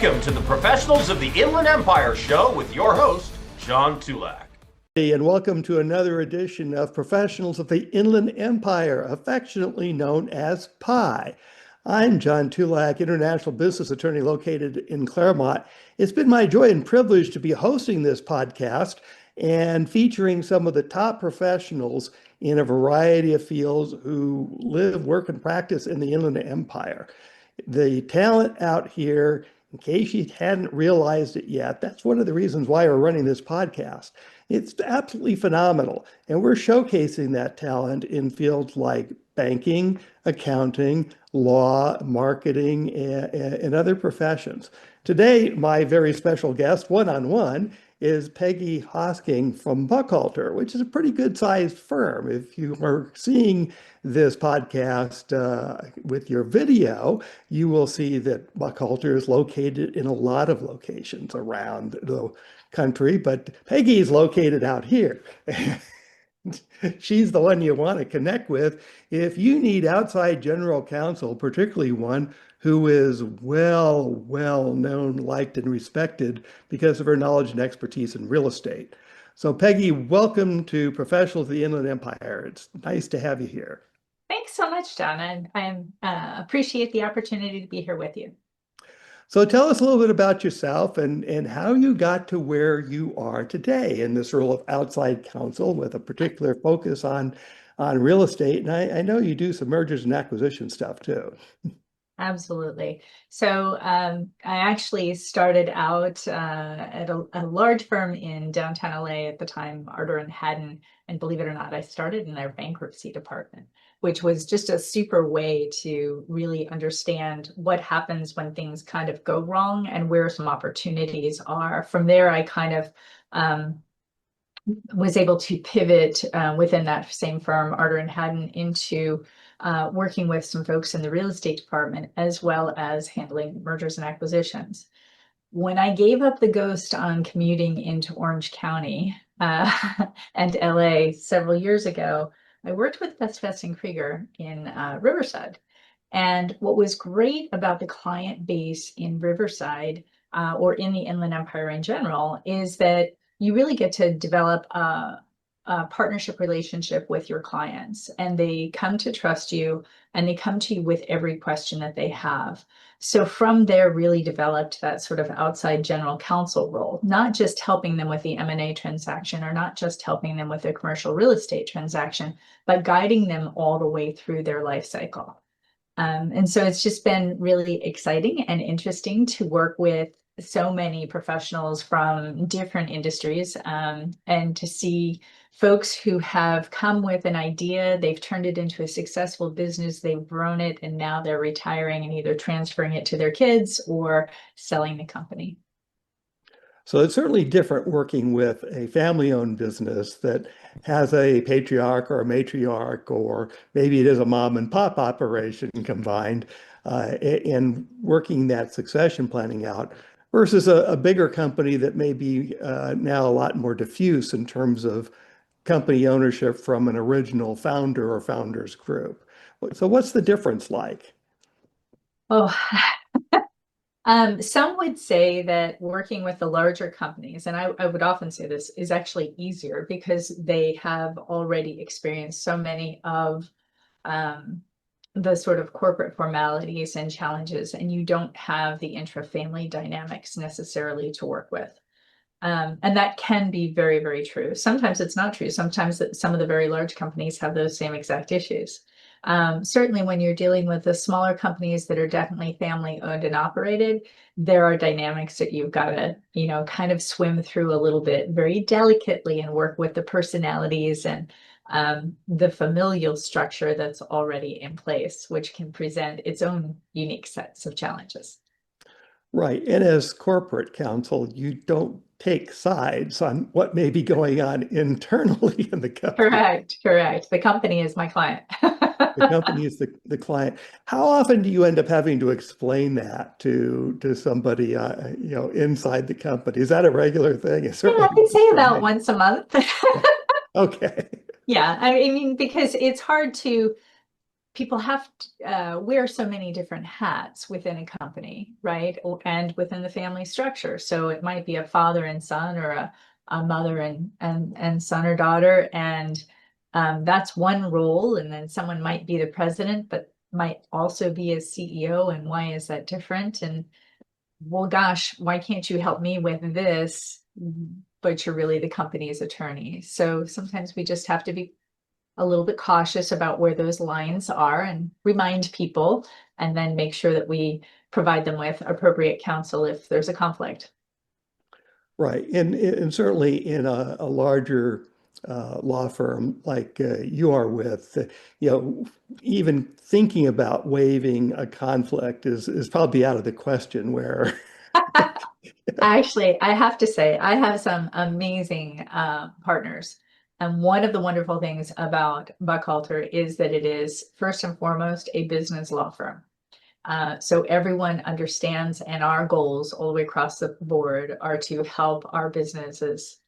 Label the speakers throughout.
Speaker 1: Welcome to the Professionals of the Inland Empire show with your host, John Tulac.
Speaker 2: And welcome to another edition of Professionals of the Inland Empire, affectionately known as PI. I'm John Tulac, international business attorney located in Claremont. It's been my joy and privilege to be hosting this podcast and featuring some of the top professionals in a variety of fields who live, work, and practice in the Inland Empire. The talent out here, in case you hadn't realized it yet, that's one of the reasons why we're running this podcast. It's absolutely phenomenal. And we're showcasing that talent in fields like banking, accounting, law, marketing, and other professions. Today, my very special guest, one-on-one, is Peggy Hosking from Buckhalter, which is a pretty good sized firm. If you are seeing this podcast with your video, you will see that Buckhalter is located in a lot of locations around the country, but Peggy is located out here. She's the one you want to connect with if you need outside general counsel, particularly one who is well known, liked, and respected because of her knowledge and expertise in real estate. So Peggy, welcome to Professionals of the Inland Empire. It's nice to have you here.
Speaker 3: Thanks so much, John. I appreciate the opportunity to be here with you.
Speaker 2: So tell us a little bit about yourself and how you got to where you are today in this role of outside counsel with a particular focus on real estate. And I know you do some mergers and acquisition stuff too.
Speaker 3: Absolutely. So I actually started out at a large firm in downtown LA at the time, Arter and Haddon. And believe it or not, I started in their bankruptcy department, which was just a super way to really understand what happens when things kind of go wrong and where some opportunities are. From there, I kind of was able to pivot within that same firm, Arter and Haddon, into working with some folks in the real estate department, as well as handling mergers and acquisitions. When I gave up the ghost on commuting into Orange County and LA several years ago, I worked with Best and Krieger in Riverside. And what was great about the client base in Riverside or in the Inland Empire in general is that you really get to develop a partnership relationship with your clients, and they come to trust you and they come to you with every question that they have. So from there really developed that sort of outside general counsel role, not just helping them with the M&A transaction or not just helping them with a commercial real estate transaction, but guiding them all the way through their life cycle. And so it's just been really exciting and interesting to work with so many professionals from different industries and to see folks who have come with an idea, they've turned it into a successful business, they've grown it, and now they're retiring and either transferring it to their kids or selling the company.
Speaker 2: So it's certainly different working with a family-owned business that has a patriarch or a matriarch, or maybe it is a mom and pop operation combined, and working that succession planning out versus a bigger company that may be now a lot more diffuse in terms of company ownership from an original founder or founders group. So what's the difference like?
Speaker 3: Oh, some would say that working with the larger companies, and I would often say this, is actually easier because they have already experienced so many of the sort of corporate formalities and challenges, and you don't have the intra-family dynamics necessarily to work with. And that can be very, very true. Sometimes it's not true. Sometimes some of the very large companies have those same exact issues. Certainly when you're dealing with the smaller companies that are definitely family owned and operated, there are dynamics that you've got to, kind of swim through a little bit very delicately and work with the personalities and the familial structure that's already in place, which can present its own unique sets of challenges.
Speaker 2: Right. And as corporate counsel, you don't take sides on what may be going on internally in the company.
Speaker 3: Correct. The company is my client.
Speaker 2: The company is the client. How often do you end up having to explain that to somebody, inside the company? Is that a regular thing?
Speaker 3: Yeah, I could say about once a month.
Speaker 2: Okay.
Speaker 3: Yeah, I mean, because it's hard to people have to wear so many different hats within a company, right? And within the family structure. So it might be a father and son, or a mother and son or daughter. And that's one role. And then someone might be the president, but might also be a CEO. And why is that different? And well, gosh, why can't you help me with this? But you're really the company's attorney. So sometimes we just have to be a little bit cautious about where those lines are and remind people, and then make sure that we provide them with appropriate counsel if there's a conflict.
Speaker 2: Right. And certainly in a larger law firm like you are with, even thinking about waiving a conflict is probably out of the question where.
Speaker 3: Actually, I have to say, I have some amazing partners. And one of the wonderful things about Buckhalter is that it is first and foremost a business law firm. So everyone understands, and our goals all the way across the board are to help our businesses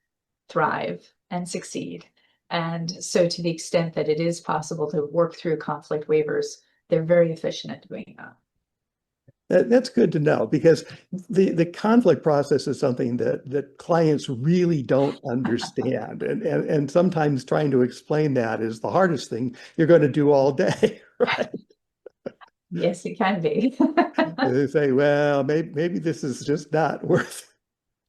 Speaker 3: thrive and succeed. And so to the extent that it is possible to work through conflict waivers, they're very efficient at doing that.
Speaker 2: That's good to know, because the conflict process is something that clients really don't understand. And sometimes trying to explain that is the hardest thing you're going to do all day, right?
Speaker 3: Yes, it can be.
Speaker 2: They say, well, maybe this is just not worth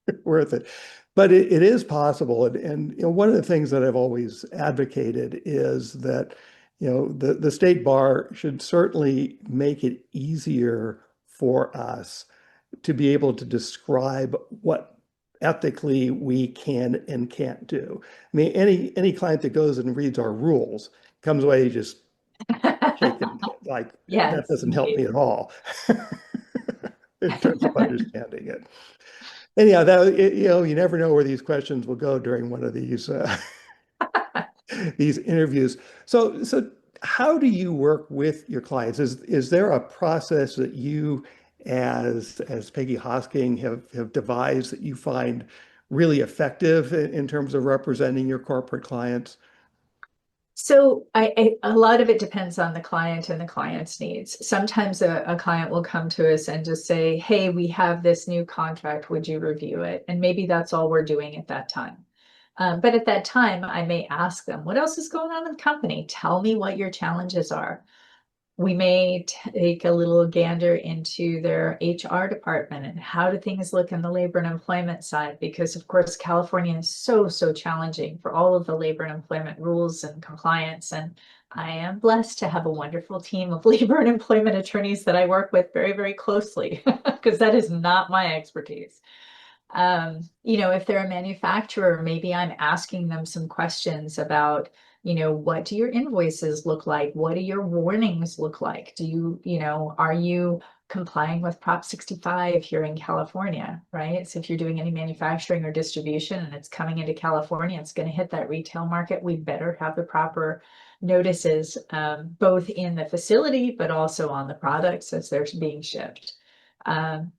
Speaker 2: it. But it is possible. And one of the things that I've always advocated is that, the state bar should certainly make it easier for us to be able to describe what ethically we can and can't do. I mean, any client that goes and reads our rules comes away just shaking, like, that
Speaker 3: Yes,
Speaker 2: doesn't help me
Speaker 3: indeed.
Speaker 2: at all in terms of understanding it. Anyhow, you never know where these questions will go during one of these these interviews. So how do you work with your clients? Is there a process that you, as Peggy Hosking, have devised that you find really effective in terms of representing your corporate clients?
Speaker 3: So a lot of it depends on the client and the client's needs. Sometimes a client will come to us and just say, hey, we have this new contract, would you review it? And maybe that's all we're doing at that time. But at that time, I may ask them, what else is going on in the company? Tell me what your challenges are. We may take a little gander into their HR department and how do things look in the labor and employment side? Because of course, California is so challenging for all of the labor and employment rules and compliance. And I am blessed to have a wonderful team of labor and employment attorneys that I work with very closely, because that is not my expertise. If they're a manufacturer, maybe I'm asking them some questions about, what do your invoices look like? What do your warnings look like? Are you complying with Prop 65 here in California, right? So if you're doing any manufacturing or distribution and it's coming into California, it's going to hit that retail market. We better have the proper notices, both in the facility, but also on the products as they're being shipped.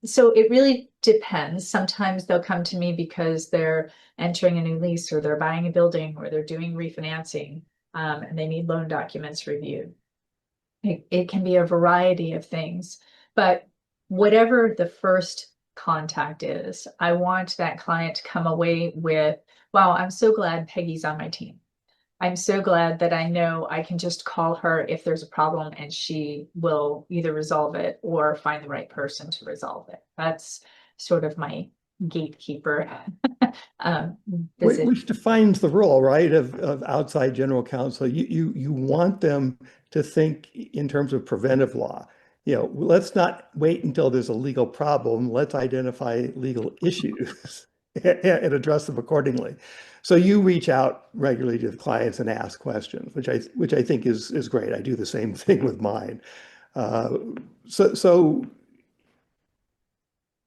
Speaker 3: So it really depends. Sometimes they'll come to me because they're entering a new lease, or they're buying a building, or they're doing refinancing, and they need loan documents reviewed. It can be a variety of things, but whatever the first contact is, I want that client to come away with, wow, I'm so glad Peggy's on my team. I'm so glad that I know I can just call her if there's a problem, and she will either resolve it or find the right person to resolve it. That's sort of my gatekeeper visit.
Speaker 2: Which defines the role, right, of outside general counsel. You want them to think in terms of preventive law. Let's not wait until there's a legal problem. Let's identify legal issues and address them accordingly. So you reach out regularly to the clients and ask questions, which I think is great. I do the same thing with mine. So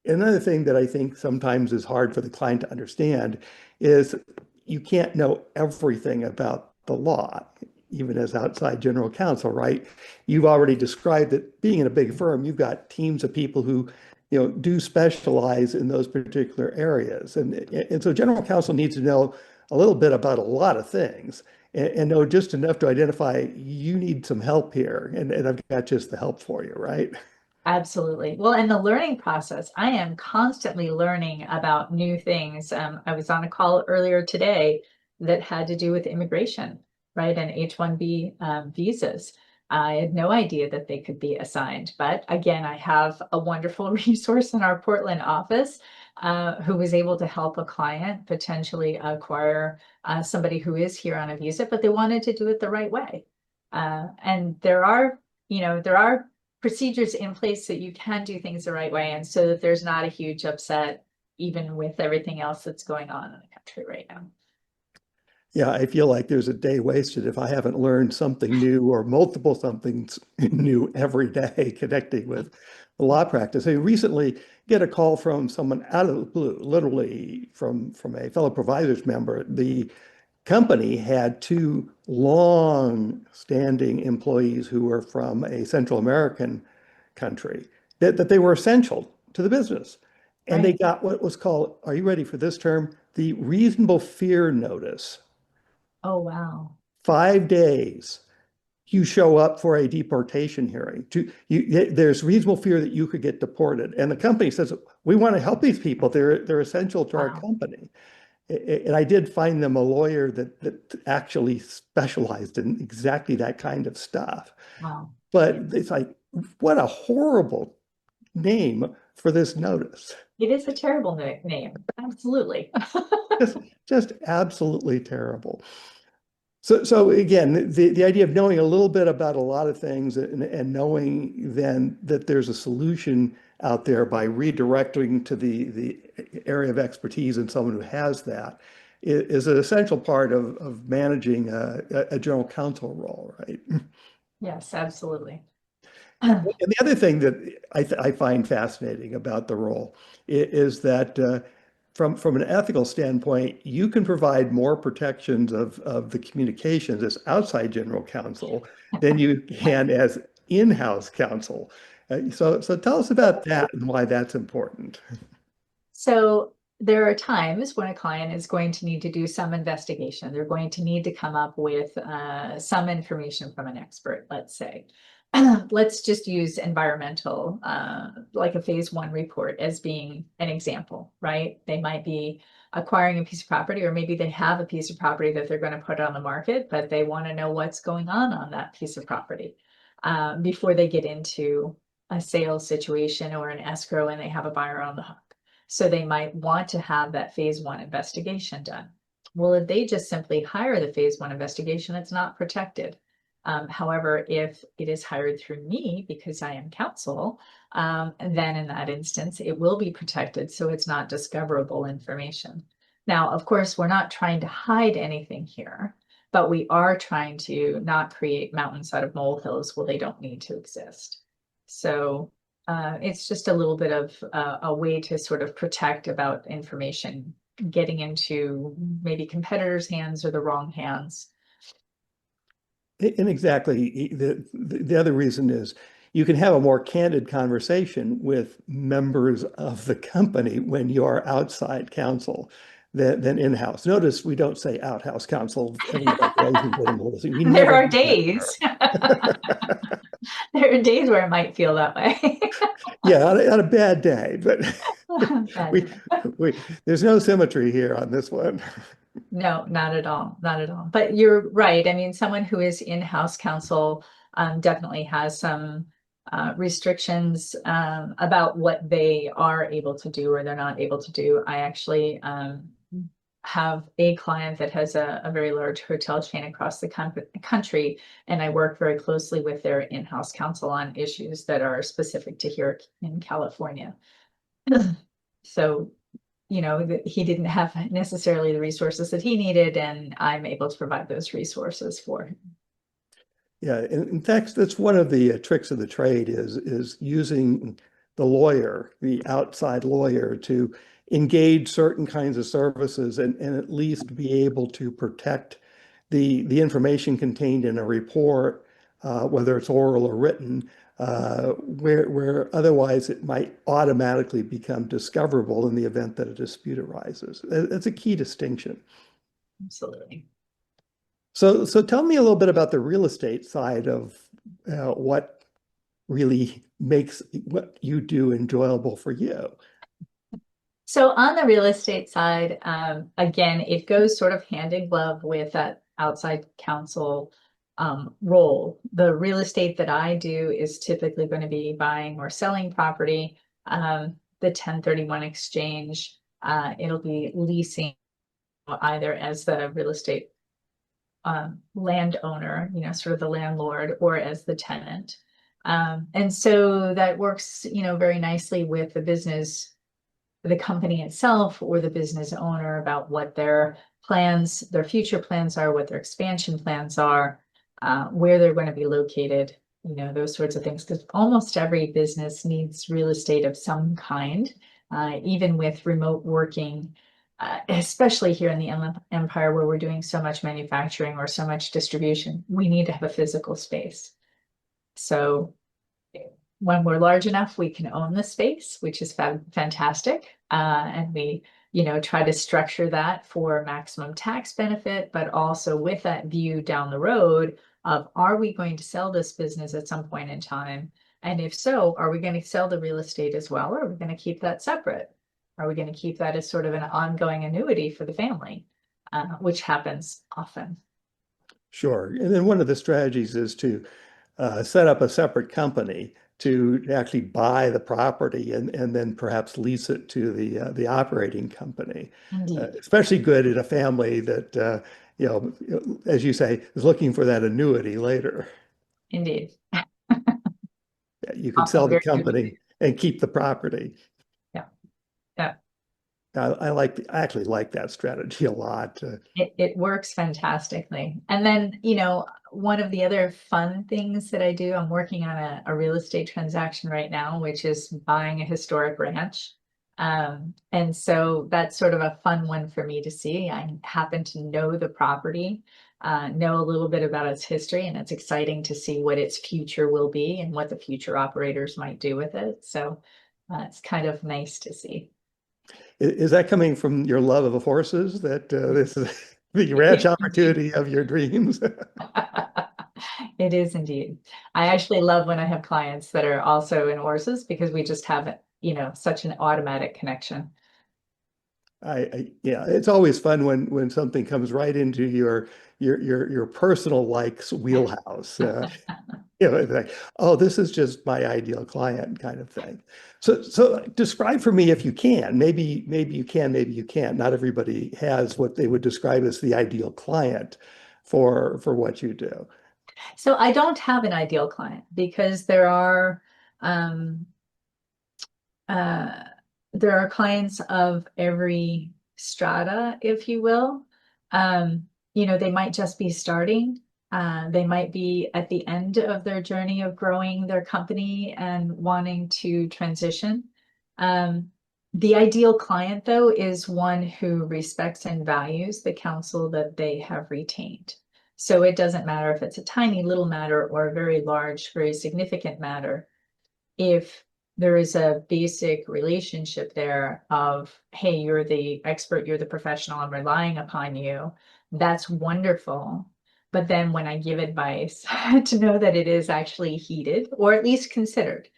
Speaker 2: another thing that I think sometimes is hard for the client to understand is you can't know everything about the law, even as outside general counsel, right? You've already described that being in a big firm, you've got teams of people who, do specialize in those particular areas. And so general counsel needs to know a little bit about a lot of things. and know just enough to identify you need some help here, and I've got just the help for you, right?
Speaker 3: Absolutely. Well, in the learning process, I am constantly learning about new things. I was on a call earlier today that had to do with immigration, right? And H-1B visas. I had no idea that they could be assigned. But again, I have a wonderful resource in our Portland office who was able to help a client potentially acquire somebody who is here on a visa, but they wanted to do it the right way. And there are procedures in place so you can do things the right way and so that there's not a huge upset even with everything else that's going on in the country right now.
Speaker 2: Yeah, I feel like there's a day wasted if I haven't learned something new or multiple somethings new every day connecting with the law practice. I recently get a call from someone out of the blue, literally from a fellow providers member. The company had two long-standing employees who were from a Central American country that they were essential to the business. And they
Speaker 3: Right.
Speaker 2: got what was called, are you ready for this term? The reasonable fear notice.
Speaker 3: Oh, wow.
Speaker 2: 5 days you show up for a deportation hearing. There's reasonable fear that you could get deported. And the company says, we want to help these people. They're essential to our
Speaker 3: Wow.
Speaker 2: company. And I did find them a lawyer that actually specialized in exactly that kind of stuff.
Speaker 3: Wow.
Speaker 2: But
Speaker 3: Yeah.
Speaker 2: it's like, what a horrible name for this notice.
Speaker 3: It is a terrible name. Absolutely.
Speaker 2: Just, just absolutely terrible. So again, the idea of knowing a little bit about a lot of things and knowing then that there's a solution out there by redirecting to the area of expertise and someone who has that is an essential part of managing a general counsel role, right?
Speaker 3: Yes, absolutely.
Speaker 2: And the other thing that I find fascinating about the role is that from an ethical standpoint, you can provide more protections of the communications as outside general counsel than you can as in-house counsel. So tell us about that and why that's important.
Speaker 3: So there are times when a client is going to need to do some investigation. They're going to need to come up with some information from an expert, let's say. Let's just use environmental, like a phase 1 report as being an example, right? They might be acquiring a piece of property, or maybe they have a piece of property that they're going to put on the market, but they want to know what's going on that piece of property before they get into a sales situation or an escrow and they have a buyer on the hook. So they might want to have that phase 1 investigation done. Well, if they just simply hire the phase 1 investigation, it's not protected. However, if it is hired through me because I am counsel, then in that instance, it will be protected. So it's not discoverable information. Now, of course, we're not trying to hide anything here, but we are trying to not create mountains out of molehills where they don't need to exist. So it's just a little bit of a way to sort of protect about information getting into maybe competitors' hands or the wrong hands.
Speaker 2: And exactly, the other reason is you can have a more candid conversation with members of the company when you're outside counsel than in-house. Notice we don't say outhouse counsel. Everybody knows we
Speaker 3: There
Speaker 2: never
Speaker 3: are
Speaker 2: use that
Speaker 3: days. There are days where it might feel that way.
Speaker 2: Yeah, on a bad day, but
Speaker 3: Bad
Speaker 2: we,
Speaker 3: day.
Speaker 2: there's no symmetry here on this one.
Speaker 3: No, not at all. Not at all. But you're right. I mean, someone who is in-house counsel definitely has some restrictions about what they are able to do or they're not able to do. I actually have a client that has a very large hotel chain across the country, and I work very closely with their in-house counsel on issues that are specific to here in California. So he didn't have necessarily the resources that he needed, and I'm able to provide those resources for him.
Speaker 2: Yeah, in fact, that's one of the tricks of the trade is using the lawyer, the outside lawyer, to engage certain kinds of services and at least be able to protect the information contained in a report, whether it's oral or written, where otherwise it might automatically become discoverable in the event that a dispute arises. That's a key distinction.
Speaker 3: Absolutely.
Speaker 2: So tell me a little bit about the real estate side of what really makes what you do enjoyable for you.
Speaker 3: So on the real estate side, again, it goes sort of hand in glove with that outside counsel role. The real estate that I do is typically going to be buying or selling property, the 1031 exchange. It'll be leasing either as the real estate landowner, sort of the landlord, or as the tenant. And so that works, very nicely with the business, the company itself, or the business owner about what their plans, their future plans are, what their expansion plans are, where they're going to be located, those sorts of things. Because almost every business needs real estate of some kind, even with remote working, especially here in the Inland Empire where we're doing so much manufacturing or so much distribution, we need to have a physical space. So when we're large enough, we can own the space, which is fantastic. And we, try to structure that for maximum tax benefit, but also with that view down the road of, are we going to sell this business at some point in time? And if so, are we going to sell the real estate as well? Or are we going to keep that separate? Are we going to keep that as sort of an ongoing annuity for the family, which happens often?
Speaker 2: Sure. And then one of the strategies is to set up a separate company to actually buy the property and then perhaps lease it to the operating company.
Speaker 3: Indeed,
Speaker 2: Especially good in a family that, as you say, is looking for that annuity later.
Speaker 3: indeed.
Speaker 2: Yeah, you can
Speaker 3: Often
Speaker 2: sell the
Speaker 3: very good.
Speaker 2: company and keep the property.
Speaker 3: Yeah, yeah.
Speaker 2: I actually like that strategy a lot.
Speaker 3: It works fantastically. And then, one of the other fun things that I do, I'm working on a real estate transaction right now, which is buying a historic ranch. And so that's sort of a fun one for me to see. I happen to know the property, know a little bit about its history, and it's exciting to see what its future will be and what the future operators might do with it. So it's kind of nice to see.
Speaker 2: Is that coming from your love of horses that this is the ranch opportunity of your dreams?
Speaker 3: It is indeed. I actually love when I have clients that are also in horses because we just have, such an automatic connection.
Speaker 2: Yeah, it's always fun when something comes right into your personal likes wheelhouse. It's like, oh, this is just my ideal client kind of thing. So describe for me if you can. Maybe you can, maybe you can't. Not everybody has what they would describe as the ideal client for what you do.
Speaker 3: So I don't have an ideal client because um, uh, there are clients of every strata, if you will. They might just be starting. They might be at the end of their journey of growing their company and wanting to transition. Um, the ideal client, though, is one who respects and values the counsel that they have retained. So it doesn't matter if it's a tiny little matter or a very large, very significant matter. If there is a basic relationship there of, hey, you're the expert, you're the professional, I'm relying upon you, that's wonderful. But then when I give advice, to know that it is actually heeded or at least considered.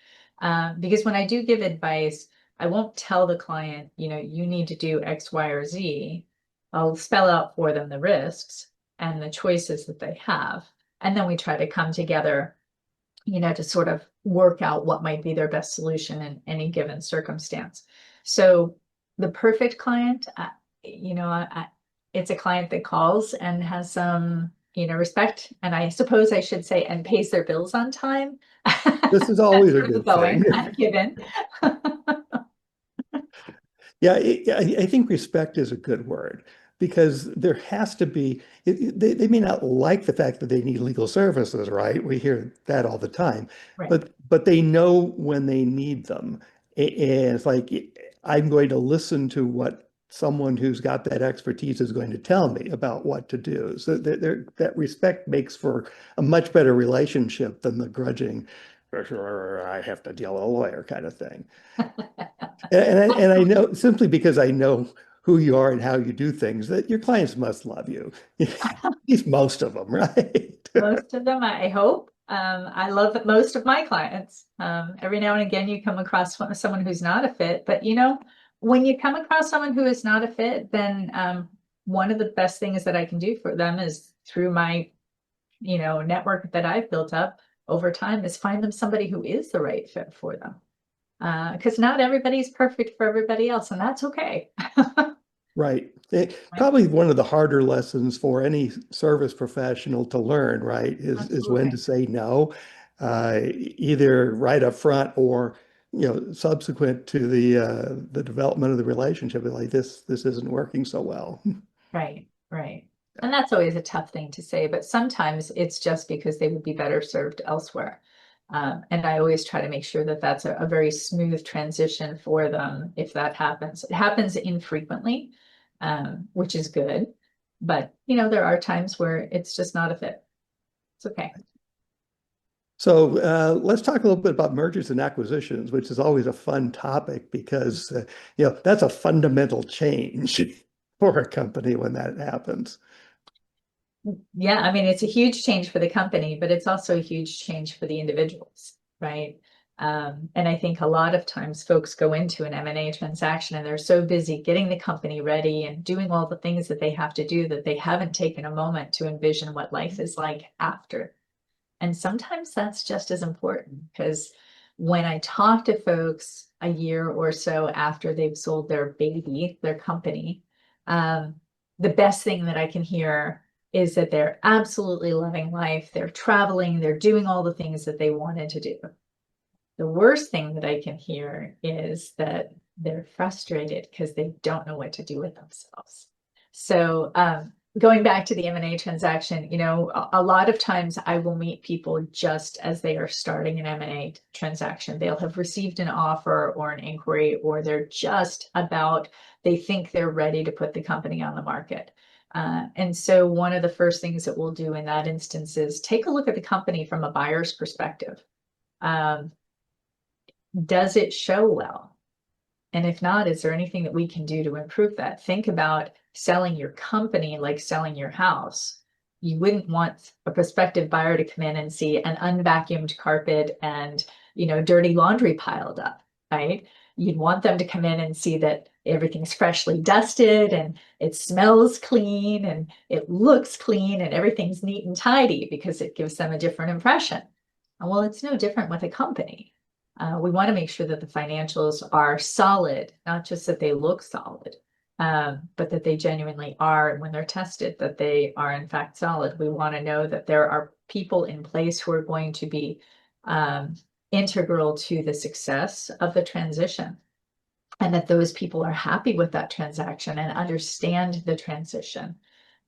Speaker 3: Because when I do give advice, I won't tell the client, you need to do X, Y, or Z. I'll spell out for them the risks and the choices that they have. And then we try to come together, to sort of work out what might be their best solution in any given circumstance. So the perfect client, it's a client that calls and has some, respect. And I suppose I should say, and pays their bills on time.
Speaker 2: This is
Speaker 3: That's
Speaker 2: always a
Speaker 3: sort of the
Speaker 2: good thing.
Speaker 3: going I'm given.
Speaker 2: Yeah, I think respect is a good word because there has to be, they may not like the fact that they need legal services, right? We hear that all the time,
Speaker 3: Right.
Speaker 2: but they know when they need them. And it's like, I'm going to listen to what someone who's got that expertise is going to tell me about what to do. So that respect makes for a much better relationship than the grudging, for sure, I have to deal with a lawyer kind of thing. And I know simply because I know who you are and how you do things, that your clients must love you. At least most of them, right?
Speaker 3: Most of them, I hope. I love most of my clients. Every now and again, you come across someone who's not a fit, but when you come across someone who is not a fit, then one of the best things that I can do for them is through my, network that I've built up over time is find them somebody who is the right fit for them. Because not everybody's perfect for everybody else, and that's okay.
Speaker 2: Right. Probably one of the harder lessons for any service professional to learn, right, is when to
Speaker 3: Absolutely.
Speaker 2: say no, either right up front or subsequent to the development of the relationship. Like this isn't working so well.
Speaker 3: Right, right. And that's always a tough thing to say, but sometimes it's just because they would be better served elsewhere. And I always try to make sure that that's a very smooth transition for them if that happens. It happens infrequently, which is good. But, there are times where it's just not a fit. It's okay.
Speaker 2: So let's talk a little bit about mergers and acquisitions, which is always a fun topic because that's a fundamental change for a company when that happens.
Speaker 3: Yeah, I mean, it's a huge change for the company, but it's also a huge change for the individuals, right? And I think a lot of times folks go into an M&A transaction and they're so busy getting the company ready and doing all the things that they have to do that they haven't taken a moment to envision what life is like after. And sometimes that's just as important because when I talk to folks a year or so after they've sold their baby, their company, um, the best thing that I can hear is that they're absolutely loving life. They're traveling, they're doing all the things that they wanted to do. The worst thing that I can hear is that they're frustrated because they don't know what to do with themselves. So, going back to the M&A transaction, a lot of times I will meet people just as they are starting an M&A transaction. They'll have received an offer or an inquiry, or they think they're ready to put the company on the market. And so one of the first things that we'll do in that instance is take a look at the company from a buyer's perspective. Does it show well? And if not, is there anything that we can do to improve that? Think about selling your company like selling your house. You wouldn't want a prospective buyer to come in and see an unvacuumed carpet and, dirty laundry piled up, right? You'd want them to come in and see that everything's freshly dusted and it smells clean and it looks clean and everything's neat and tidy because it gives them a different impression. Well, it's no different with a company. We want to make sure that the financials are solid, not just that they look solid, but that they genuinely are. And when they're tested, that they are in fact solid. We want to know that there are people in place who are going to be integral to the success of the transition, and that those people are happy with that transaction and understand the transition.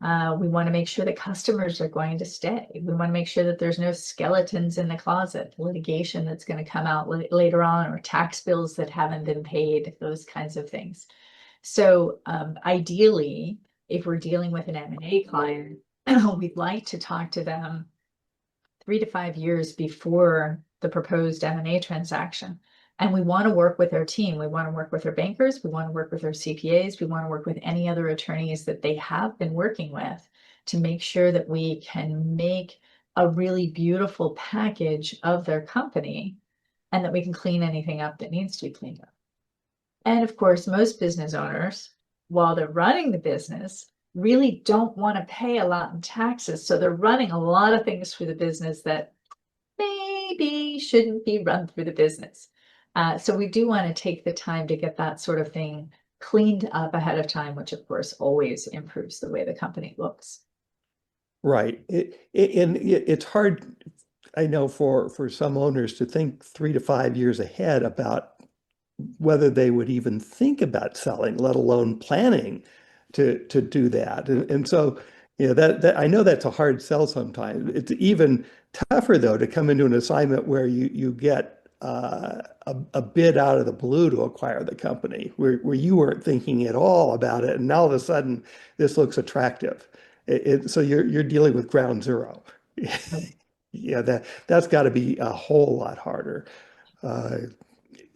Speaker 3: We want to make sure that customers are going to stay. We want to make sure that there's no skeletons in the closet, litigation that's going to come out later on, or tax bills that haven't been paid, those kinds of things. So ideally, if we're dealing with an M&A client, we'd like to talk to them 3 to 5 years before the proposed M&A transaction. And we want to work with our team. We want to work with our bankers. We want to work with our CPAs. We want to work with any other attorneys that they have been working with to make sure that we can make a really beautiful package of their company and that we can clean anything up that needs to be cleaned up. And of course, most business owners, while they're running the business, really don't want to pay a lot in taxes. So they're running a lot of things through the business that maybe shouldn't be run through the business. So we do want to take the time to get that sort of thing cleaned up ahead of time, which of course always improves the way the company looks.
Speaker 2: Right. It's hard, I know, for some owners to think 3 to 5 years ahead about whether they would even think about selling, let alone planning to do that. And so, that I know that's a hard sell sometimes. It's even tougher though to come into an assignment where you get a bid out of the blue to acquire the company, where you weren't thinking at all about it, and now all of a sudden this looks attractive. So you're dealing with ground zero. Yeah, that's got to be a whole lot harder.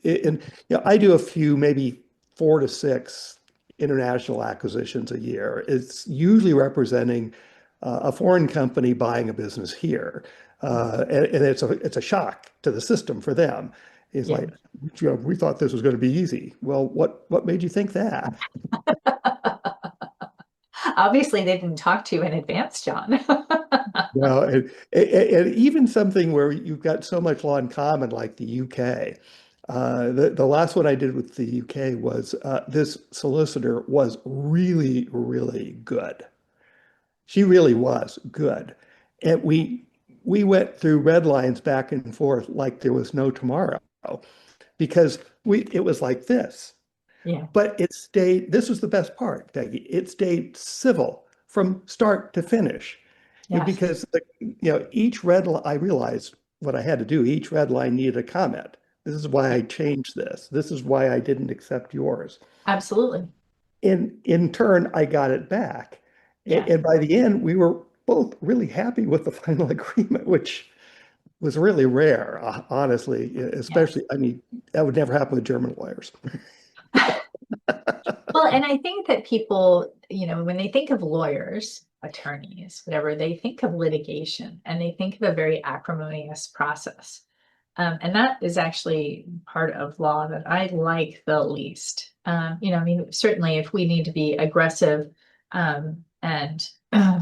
Speaker 2: And I do a few, maybe 4 to 6 international acquisitions a year. It's usually representing a foreign company buying a business here. And it's a shock to the system for them. It's
Speaker 3: Yeah.
Speaker 2: like, we thought this was going to be easy. Well, what made you think that?
Speaker 3: Obviously, they didn't talk to you in advance, John.
Speaker 2: Well, and even something where you've got so much law in common, like the UK. The last one I did with the UK was this solicitor was really, really good. She really was good. And we went through red lines back and forth like there was no tomorrow because it was like this.
Speaker 3: Yeah.
Speaker 2: But this was the best part, Peggy. It stayed civil from start to finish.
Speaker 3: Yes.
Speaker 2: Because each red line, I realized what I had to do. Each red line needed a comment. This is why I changed this. This is why I didn't accept yours.
Speaker 3: Absolutely.
Speaker 2: In turn, I got it back.
Speaker 3: Yeah.
Speaker 2: And by the end, we were both really happy with the final agreement, which was really rare, honestly,
Speaker 3: Yes.
Speaker 2: especially, I mean, that would never happen with German lawyers.
Speaker 3: Well, and I think that people, when they think of lawyers, attorneys, whatever, they think of litigation and they think of a very acrimonious process. And that is actually part of law that I like the least. I mean, certainly if we need to be aggressive and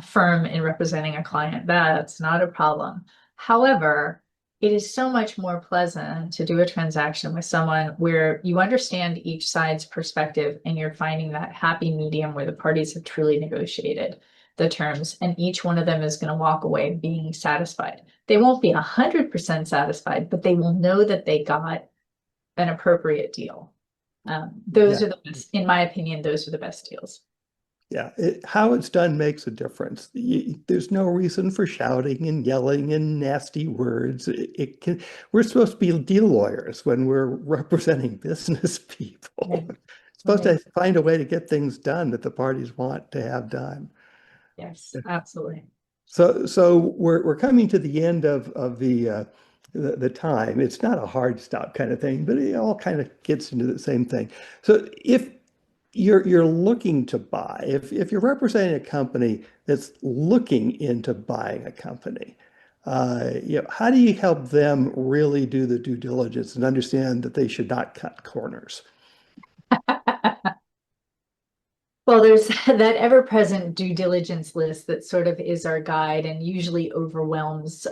Speaker 3: firm in representing a client, that's not a problem. However, it is so much more pleasant to do a transaction with someone where you understand each side's perspective and you're finding that happy medium where the parties have truly negotiated the terms and each one of them is going to walk away being satisfied. They won't be 100% satisfied, but they will know that they got an appropriate deal. Those
Speaker 2: Yeah.
Speaker 3: are the best, in my opinion, those are the best deals.
Speaker 2: Yeah, how it's done makes a difference. There's no reason for shouting and yelling and nasty words. We're supposed to be deal lawyers when we're representing business people.
Speaker 3: Right.
Speaker 2: Supposed
Speaker 3: Right.
Speaker 2: to find a way to get things done that the parties want to have done.
Speaker 3: Yes, absolutely.
Speaker 2: So we're coming to the end of the time. It's not a hard stop kind of thing, but it all kind of gets into the same thing. So if you're looking to buy, if you're representing a company that's looking into buying a company, how do you help them really do the due diligence and understand that they should not cut corners?
Speaker 3: Well, there's that ever-present due diligence list that sort of is our guide and usually overwhelms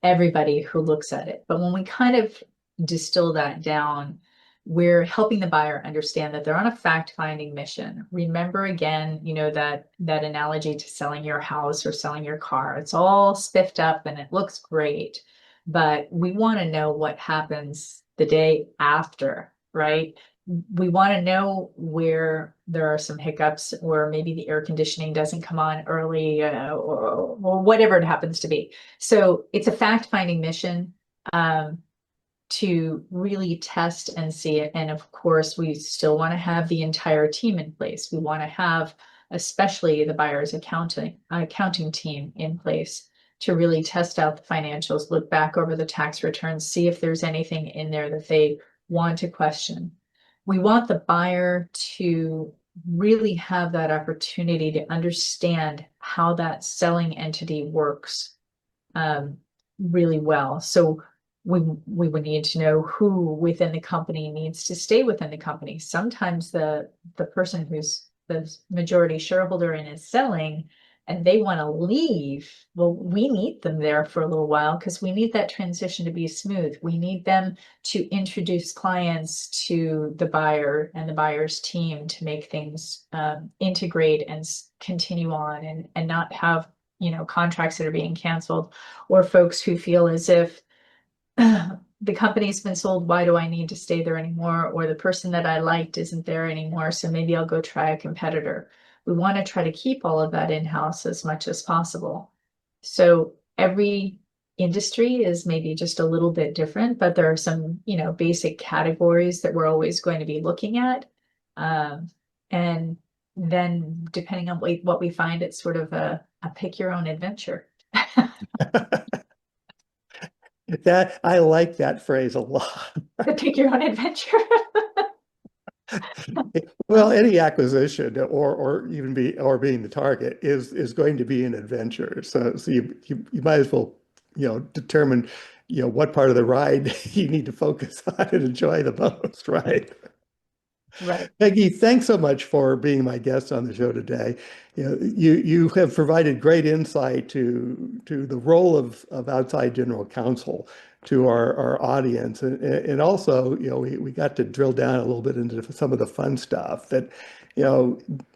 Speaker 3: everybody who looks at it. But when we kind of distill that down, we're helping the buyer understand that they're on a fact-finding mission. Remember again, that analogy to selling your house or selling your car. It's all spiffed up and it looks great, but we want to know what happens the day after, right? We want to know where there are some hiccups or maybe the air conditioning doesn't come on early or whatever it happens to be. So it's a fact-finding mission to really test and see it. And of course, we still want to have the entire team in place. We want to have especially the buyer's accounting team in place to really test out the financials, look back over the tax returns, see if there's anything in there that they want to question. We want the buyer to really have that opportunity to understand how that selling entity works really well. So we would need to know who within the company needs to stay within the company. Sometimes the person who's the majority shareholder and is selling and they want to leave, well, we need them there for a little while because we need that transition to be smooth. We need them to introduce clients to the buyer and the buyer's team to make things integrate and continue on and not have, contracts that are being canceled or folks who feel as if the company's been sold, why do I need to stay there anymore? Or the person that I liked isn't there anymore, so maybe I'll go try a competitor. We want to try to keep all of that in-house as much as possible. So every industry is maybe just a little bit different, but there are some, basic categories that we're always going to be looking at. And then depending on what we find, it's sort of a pick your own adventure.
Speaker 2: I like that phrase a lot.
Speaker 3: Pick your own adventure.
Speaker 2: Well, any acquisition or even being the target is going to be an adventure. So you might as well, determine, what part of the ride you need to focus on and enjoy the most, right?
Speaker 3: Right.
Speaker 2: Peggy, thanks so much for being my guest on the show today. You have provided great insight to the role of outside general counsel to our audience, and also, we got to drill down a little bit into some of the fun stuff that,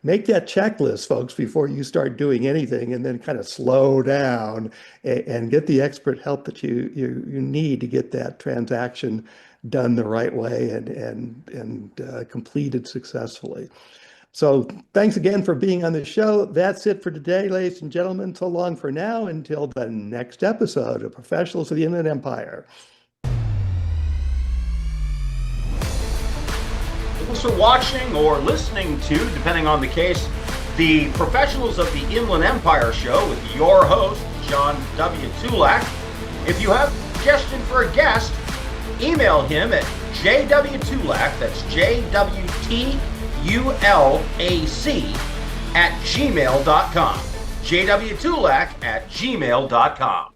Speaker 2: make that checklist, folks, before you start doing anything, and then kind of slow down and get the expert help that you need to get that transaction done the right way and completed successfully. So thanks again for being on the show. That's it for today, ladies and gentlemen. So long for now until the next episode of Professionals of the Inland Empire.
Speaker 1: Thanks for watching or listening to, depending on the case, the Professionals of the Inland Empire show with your host, John W. Tulac. If you have a suggestion for a guest, email him at jwtulac, that's JWTULAC @gmail.com. jwtulac @gmail.com.